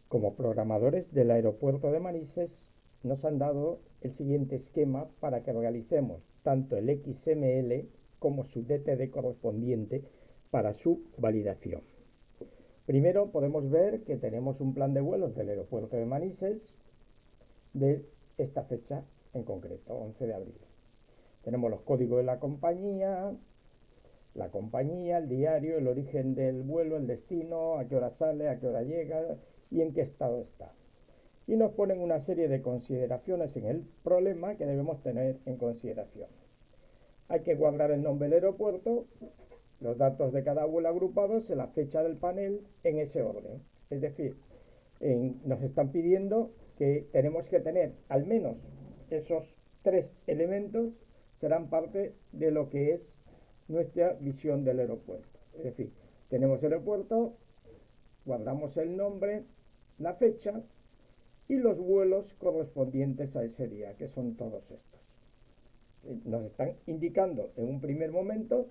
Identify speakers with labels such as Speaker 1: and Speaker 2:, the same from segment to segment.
Speaker 1: Como programadores del aeropuerto de Manises, nos han dado el siguiente esquema para que realicemos tanto el XML como su DTD correspondiente para su validación. Primero podemos ver que tenemos un plan de vuelos del aeropuerto de Manises de esta fecha en concreto, 11 de abril. Tenemos los códigos de la compañía, el diario, el origen del vuelo, el destino, a qué hora sale, a qué hora llega y en qué estado está. Y nos ponen una serie de consideraciones en el problema que debemos tener en consideración. Hay que guardar el nombre del aeropuerto, los datos de cada vuelo agrupados en la fecha del panel en ese orden. Es decir, nos están pidiendo que tenemos que tener al menos esos tres elementos, serán parte de lo que es nuestra visión del aeropuerto. Es decir, tenemos el aeropuerto, guardamos el nombre, la fecha y los vuelos correspondientes a ese día, que son todos estos. Nos están indicando en un primer momento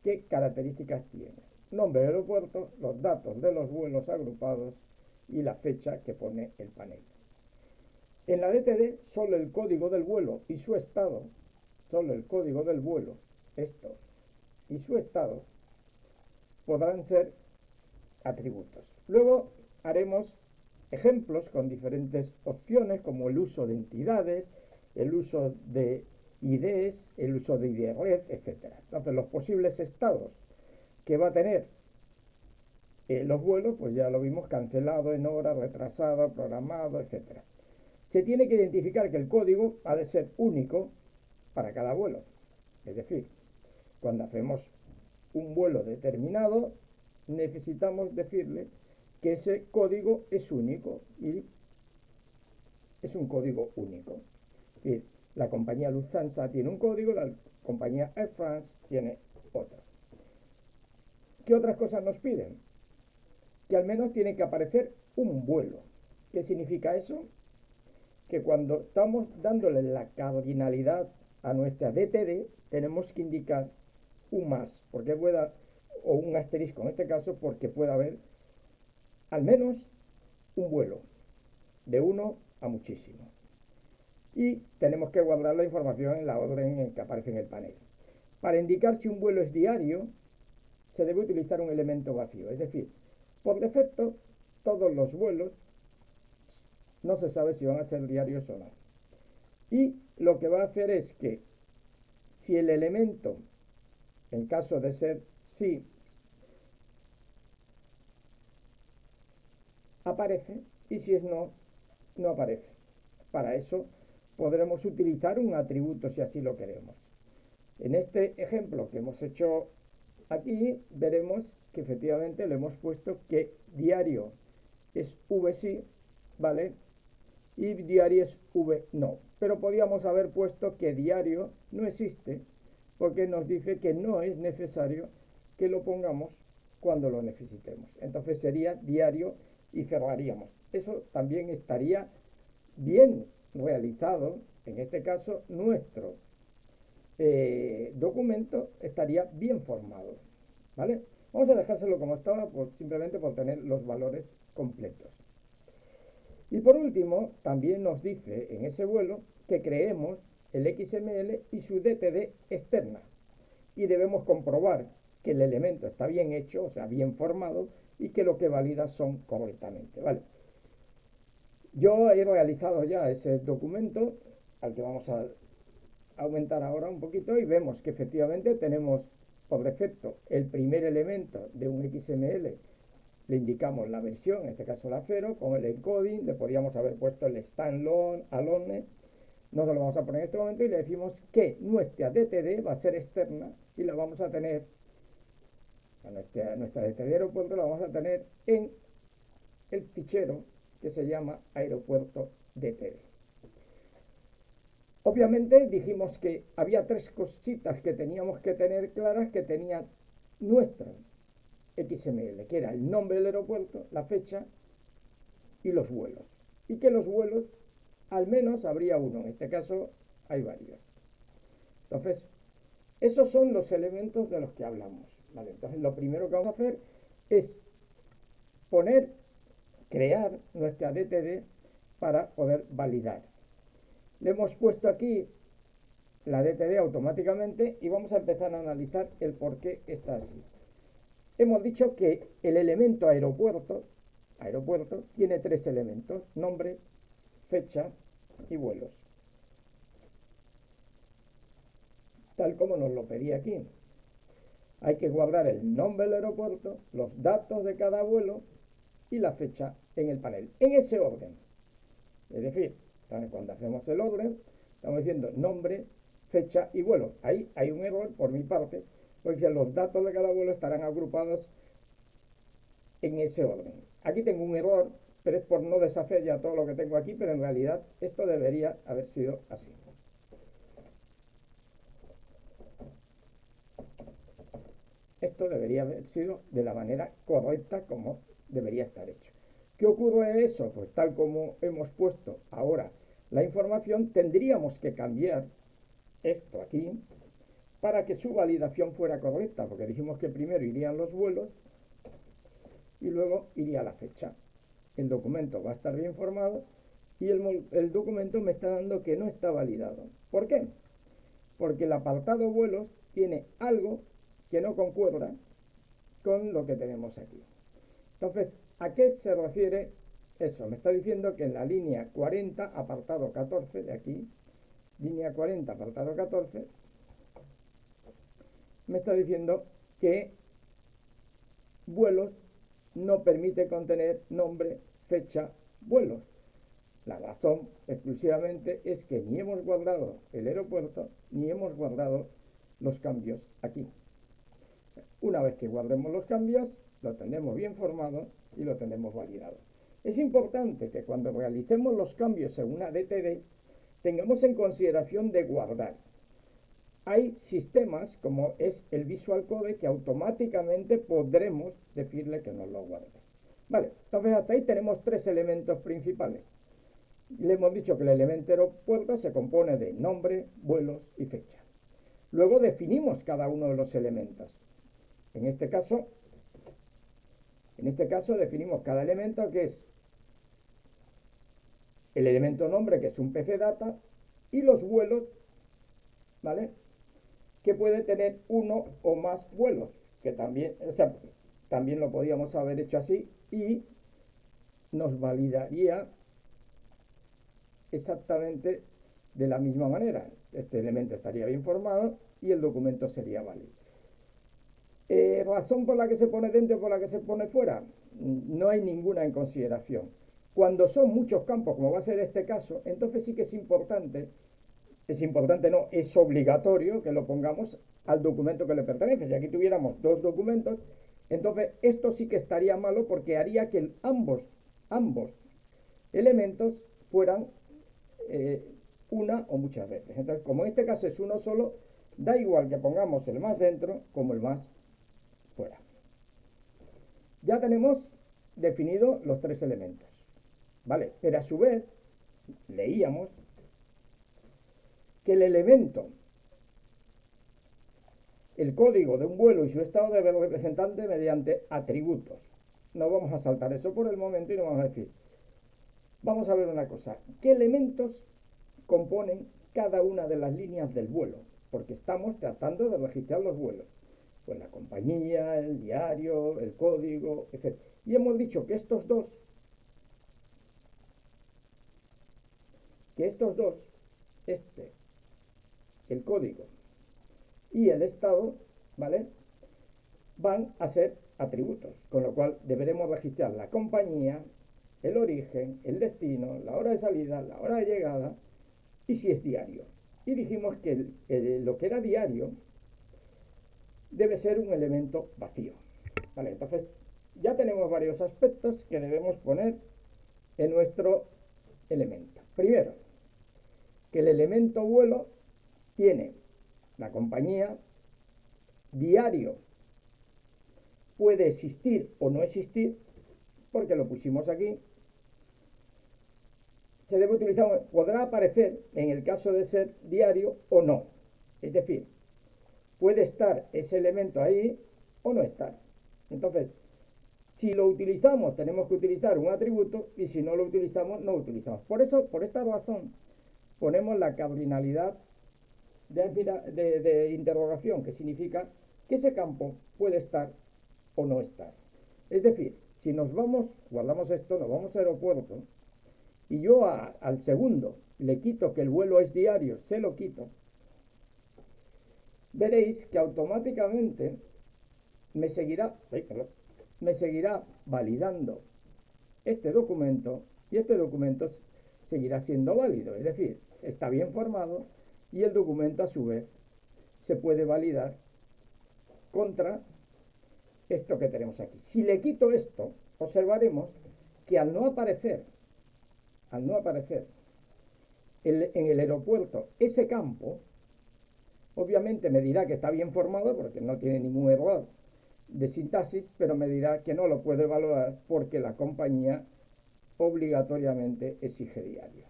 Speaker 1: qué características tiene. Nombre del aeropuerto, los datos de los vuelos agrupados y la fecha que pone el panel. En la DTD, solo el código del vuelo y su estado, solo el código del vuelo, esto, y su estado, podrán ser atributos. Luego haremos ejemplos con diferentes opciones como el uso de entidades, el uso de IDs, el uso de IDREF, etc. Entonces los posibles estados que va a tener los vuelos, pues ya lo vimos, cancelado en hora, retrasado, programado, etc. Se tiene que identificar que el código ha de ser único para cada vuelo. Es decir, cuando hacemos un vuelo determinado, necesitamos decirle que ese código es único y es un código único. Es decir, la compañía Lufthansa tiene un código, la compañía Air France tiene otro. ¿Qué otras cosas nos piden? Que al menos tiene que aparecer un vuelo. ¿Qué significa eso? Que cuando estamos dándole la cardinalidad a nuestra DTD, tenemos que indicar un más, porque pueda, o un asterisco en este caso, porque puede haber al menos un vuelo, de uno a muchísimo. Y tenemos que guardar la información en la orden en que aparece en el panel. Para indicar si un vuelo es diario, se debe utilizar un elemento vacío, es decir, por defecto, todos los vuelos no se sabe si van a ser diarios o no. Y lo que va a hacer es que si el elemento, en caso de ser sí, aparece, y si es no, no aparece. Para eso podremos utilizar un atributo si así lo queremos. En este ejemplo que hemos hecho aquí, veremos que efectivamente le hemos puesto que diario es V sí, ¿vale? Y diario es V no. Pero podíamos haber puesto que diario no existe, porque nos dice que no es necesario que lo pongamos cuando lo necesitemos. Entonces sería diario y cerraríamos. Eso también estaría bien realizado. En este caso, nuestro documento estaría bien formado. ¿Vale? Vamos a dejárselo como estaba simplemente por tener los valores completos. Y por último, también nos dice en ese vuelo que creemos el XML y su DTD externa. Y debemos comprobar que el elemento está bien hecho, o sea, bien formado, y que lo que valida son correctamente. ¿Vale? Yo he realizado ya ese documento, al que vamos a aumentar ahora un poquito, y vemos que efectivamente tenemos por defecto el primer elemento de un XML. Le indicamos la versión, en este caso la 0, con el encoding, le podríamos haber puesto el alone, no se lo vamos a poner en este momento y le decimos que nuestra DTD va a ser externa y la vamos a tener, nuestra DTD aeropuerto la vamos a tener en el fichero que se llama aeropuerto DTD. Obviamente dijimos que había tres cositas que teníamos que tener claras que tenía nuestra XML, que era el nombre del aeropuerto, la fecha y los vuelos. Y que los vuelos, al menos habría uno, en este caso hay varios. Entonces, esos son los elementos de los que hablamos. ¿Vale? Entonces, lo primero que vamos a hacer es poner crear nuestra DTD para poder validar. Le hemos puesto aquí la DTD automáticamente y vamos a empezar a analizar el por qué está así. Hemos dicho que el elemento aeropuerto tiene tres elementos: nombre, fecha y vuelos, tal como nos lo pedía aquí. Hay que guardar el nombre del aeropuerto, los datos de cada vuelo y la fecha en el panel, en ese orden. Es decir, cuando hacemos el orden, estamos diciendo nombre, fecha y vuelo. Ahí hay un error por mi parte, porque los datos de cada vuelo estarán agrupados en ese orden. Aquí tengo un error, pero es por no deshacer ya todo lo que tengo aquí, pero en realidad esto debería haber sido así. Esto debería haber sido de la manera correcta como debería estar hecho. ¿Qué ocurre de eso? Pues tal como hemos puesto ahora la información, tendríamos que cambiar esto aquí para que su validación fuera correcta, porque dijimos que primero irían los vuelos y luego iría la fecha. El documento va a estar bien formado y el documento me está dando que no está validado. ¿Por qué? Porque el apartado vuelos tiene algo que no concuerda con lo que tenemos aquí. Entonces, ¿a qué se refiere eso? Me está diciendo que en la línea 40, apartado 14 de aquí, línea 40, apartado 14, me está diciendo que vuelos no permite contener nombre, fecha, vuelos. La razón exclusivamente es que ni hemos guardado el aeropuerto ni hemos guardado los cambios aquí. Una vez que guardemos los cambios, lo tendremos bien formado y lo tendremos validado. Es importante que cuando realicemos los cambios en una DTD tengamos en consideración de guardar. Hay sistemas como es el Visual Code que automáticamente podremos decirle que nos lo guarde. Vale, entonces hasta ahí tenemos tres elementos principales. Le hemos dicho que el elemento aeropuerto se compone de nombre, vuelos y fecha. Luego definimos cada uno de los elementos. En este caso definimos cada elemento, que es el elemento nombre, que es un PC data, y los vuelos, ¿vale?, que puede tener uno o más vuelos, que también, también lo podíamos haber hecho así y nos validaría exactamente de la misma manera. Este elemento estaría bien formado y el documento sería válido. ¿Razón por la que se pone dentro y por la que se pone fuera? No hay ninguna en consideración. Cuando son muchos campos, como va a ser este caso, entonces sí que es importante no, es obligatorio que lo pongamos al documento que le pertenece. Si aquí tuviéramos dos documentos, entonces esto sí que estaría malo porque haría que ambos elementos fueran una o muchas veces. Entonces, como en este caso es uno solo, da igual que pongamos el más dentro como el más fuera. Ya tenemos definido los tres elementos, ¿vale? Pero a su vez leíamos que el elemento, el código de un vuelo y su estado debe ser representante mediante atributos. No vamos a saltar eso por el momento y no vamos a decir. Vamos a ver una cosa. ¿Qué elementos componen cada una de las líneas del vuelo? Porque estamos tratando de registrar los vuelos. Pues la compañía, el diario, el código, etc. Y hemos dicho que estos dos, el código y el estado, ¿vale?, van a ser atributos, con lo cual deberemos registrar la compañía, el origen, el destino, la hora de salida, la hora de llegada y si es diario. Y dijimos que lo que era diario debe ser un elemento vacío. Vale, entonces ya tenemos varios aspectos que debemos poner en nuestro elemento. Primero, que el elemento vuelo tiene la compañía, diario puede existir o no existir, porque lo pusimos aquí. Se debe utilizar, podrá aparecer en el caso de ser diario o no. Es decir, puede estar ese elemento ahí o no estar. Entonces, Si lo utilizamos, tenemos que utilizar un atributo, y si no lo utilizamos, no utilizamos. Por eso, por esta razón, ponemos la cardinalidad de interrogación, que significa que ese campo puede estar o no estar. Es decir, si nos vamos, guardamos esto, nos vamos al aeropuerto, y yo al segundo le quito que el vuelo es diario, se lo quito, veréis que automáticamente me seguirá, me seguirá validando este documento, y este documento seguirá siendo válido, es decir, está bien formado, y el documento a su vez se puede validar contra esto que tenemos aquí. Si le quito esto, observaremos que al no aparecer en el aeropuerto ese campo, obviamente me dirá que está bien formado porque no tiene ningún error de sintaxis, pero me dirá que no lo puede evaluar porque la compañía obligatoriamente exige diario.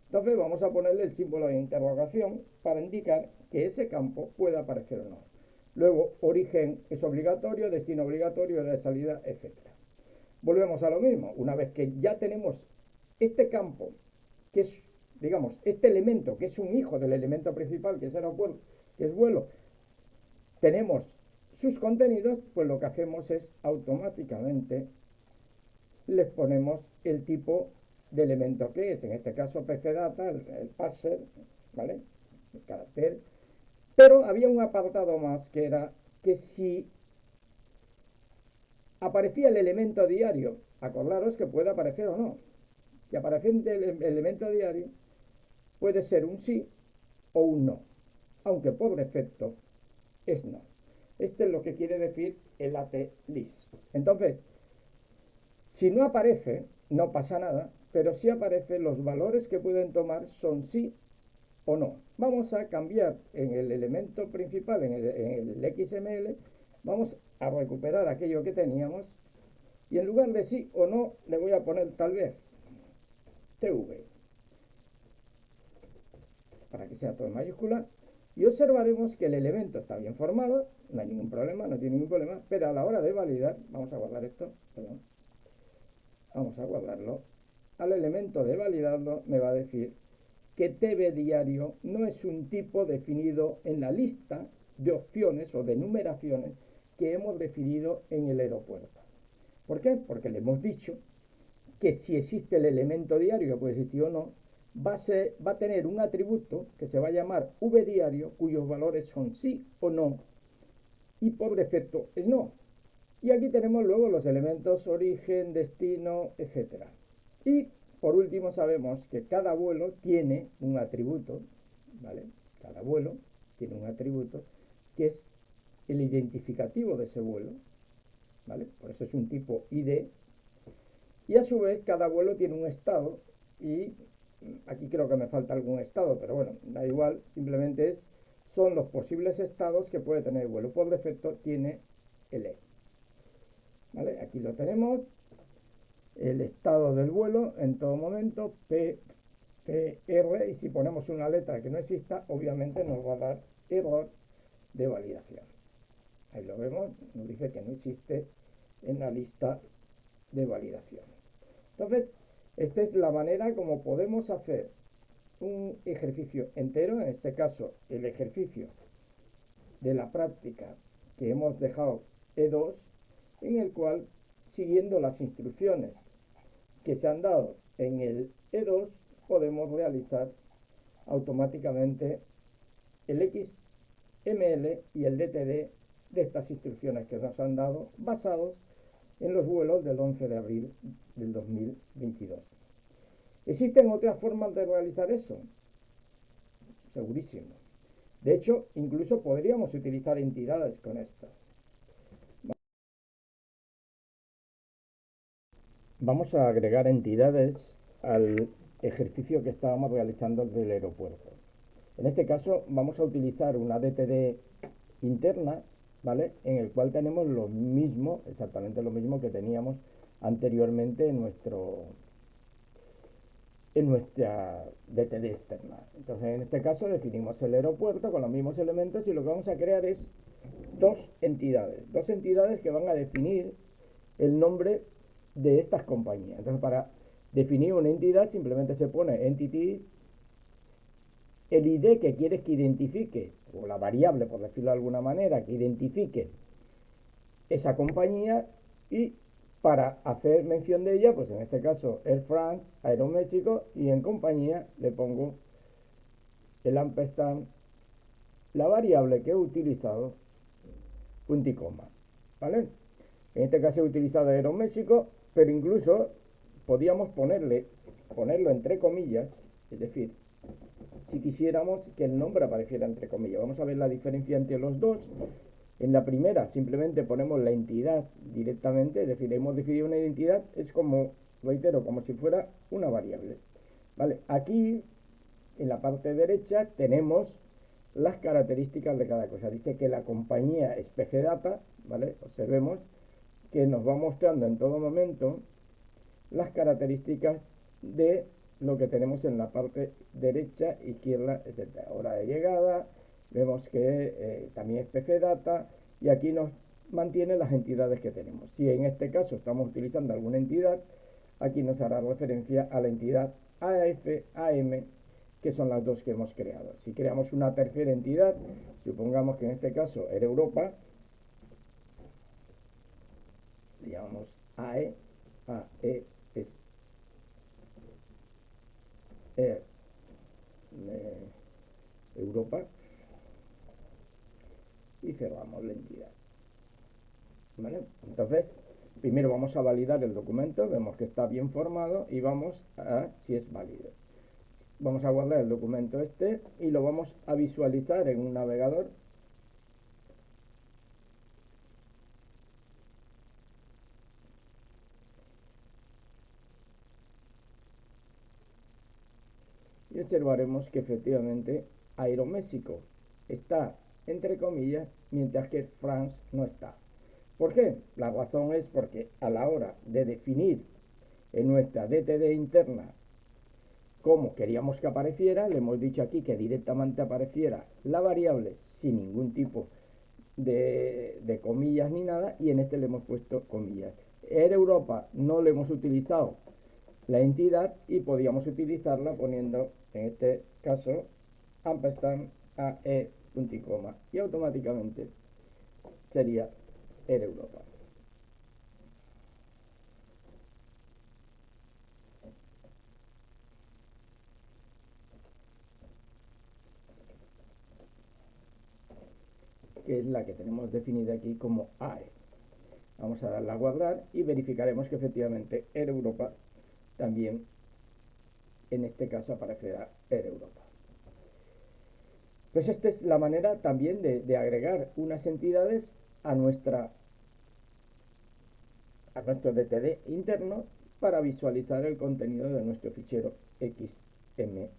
Speaker 1: Entonces vamos a ponerle el símbolo de interrogación para indicar que ese campo puede aparecer o no. Luego, origen es obligatorio, destino obligatorio, hora de salida, etc. Volvemos a lo mismo. Una vez que ya tenemos este campo, que es, digamos, este elemento, que es un hijo del elemento principal, que es aeropuerto, que es vuelo, tenemos sus contenidos, pues lo que hacemos es automáticamente les ponemos el tipo de elemento que es, en este caso pcdata, el parser, ¿vale? El carácter. Pero había un apartado más que era que si aparecía el elemento diario, acordaros que puede aparecer o no, que aparece el elemento diario puede ser un sí o un no, aunque por defecto es no. Esto es lo que quiere decir el at-list. Entonces, si no aparece, no pasa nada, pero si aparece, los valores que pueden tomar son sí o no. Vamos a cambiar en el elemento principal, en el XML, vamos a recuperar aquello que teníamos, y en lugar de sí o no, le voy a poner tal vez TV, para que sea todo en mayúscula, y observaremos que el elemento está bien formado, no hay ningún problema, no tiene ningún problema, pero a la hora de validar, vamos a guardar esto, perdón, vamos a guardarlo, al elemento de validarlo me va a decir que TV diario no es un tipo definido en la lista de opciones o de numeraciones que hemos definido en el aeropuerto. ¿Por qué? Porque le hemos dicho que si existe el elemento diario, que puede existir o no, va a tener un atributo que se va a llamar vdiario, cuyos valores son sí o no, y por defecto es no. Y aquí tenemos luego los elementos origen, destino, etc. Y por último sabemos que cada vuelo tiene un atributo, ¿vale? Cada vuelo tiene un atributo que es el identificativo de ese vuelo, ¿vale? Por eso es un tipo ID. Y a su vez cada vuelo tiene un estado, y aquí creo que me falta algún estado, pero bueno, da igual, simplemente son los posibles estados que puede tener el vuelo. Por defecto tiene el E. ¿Vale? Aquí lo tenemos, el estado del vuelo en todo momento, PR, y si ponemos una letra que no exista, obviamente nos va a dar error de validación. Ahí lo vemos, nos dice que no existe en la lista de validación. Entonces, esta es la manera como podemos hacer un ejercicio entero, en este caso el ejercicio de la práctica que hemos dejado E2, en el cual, siguiendo las instrucciones que se han dado en el E2, podemos realizar automáticamente el XML y el DTD de estas instrucciones que nos han dado, basados en los vuelos del 11 de abril del 2022. ¿Existen otras formas de realizar eso? Segurísimo. De hecho, incluso podríamos utilizar entidades con esto. Vamos a agregar entidades al ejercicio que estábamos realizando del aeropuerto. En este caso vamos a utilizar una DTD interna, ¿vale? En el cual tenemos lo mismo, exactamente lo mismo que teníamos anteriormente en nuestra DTD externa. Entonces, en este caso definimos el aeropuerto con los mismos elementos, y lo que vamos a crear es dos entidades que van a definir el nombre de estas compañías. Entonces, para definir una entidad simplemente se pone entity, el ID que quieres que identifique, o la variable, por decirlo de alguna manera, que identifique esa compañía, y para hacer mención de ella, pues en este caso Air France, Aeroméxico, y en compañía le pongo el ampersand, la variable que he utilizado, punto y coma, ¿vale? En este caso he utilizado Aeroméxico, pero incluso podíamos ponerlo entre comillas, es decir, si quisiéramos que el nombre apareciera entre comillas. Vamos a ver la diferencia entre los dos. En la primera simplemente ponemos la entidad directamente, es decir, hemos definido una identidad, es como, reitero, como si fuera una variable. ¿Vale? Aquí, en la parte derecha, tenemos las características de cada cosa. Dice que la compañía es PC Data, ¿vale? Observemos que nos va mostrando en todo momento las características de lo que tenemos en la parte derecha, izquierda, etc. Hora de llegada, vemos que también es PC Data, y aquí nos mantiene las entidades que tenemos. Si en este caso estamos utilizando alguna entidad, aquí nos hará referencia a la entidad AF, AM, que son las dos que hemos creado. Si creamos una tercera entidad, supongamos que en este caso era Europa, le llamamos AE, AE es Europa, y cerramos la entidad. ¿Vale? Entonces, primero vamos a validar el documento, vemos que está bien formado y vamos a si es válido. Vamos a guardar el documento este y lo vamos a visualizar en un navegador. Y observaremos que efectivamente Aeroméxico está entre comillas, mientras que France no está. ¿Por qué? La razón es porque a la hora de definir en nuestra DTD interna cómo queríamos que apareciera, le hemos dicho aquí que directamente apareciera la variable sin ningún tipo de comillas ni nada, y en este le hemos puesto comillas. Air Europa no le hemos utilizado la entidad y podíamos utilizarla poniendo en este caso ampersand AE punto y coma, y automáticamente sería Air Europa. Que es la que tenemos definida aquí como AE. Vamos a darle a guardar y verificaremos que efectivamente Air Europa también en este caso aparecerá Air Europa. Pues esta es la manera también de agregar unas entidades a nuestro DTD interno para visualizar el contenido de nuestro fichero XML.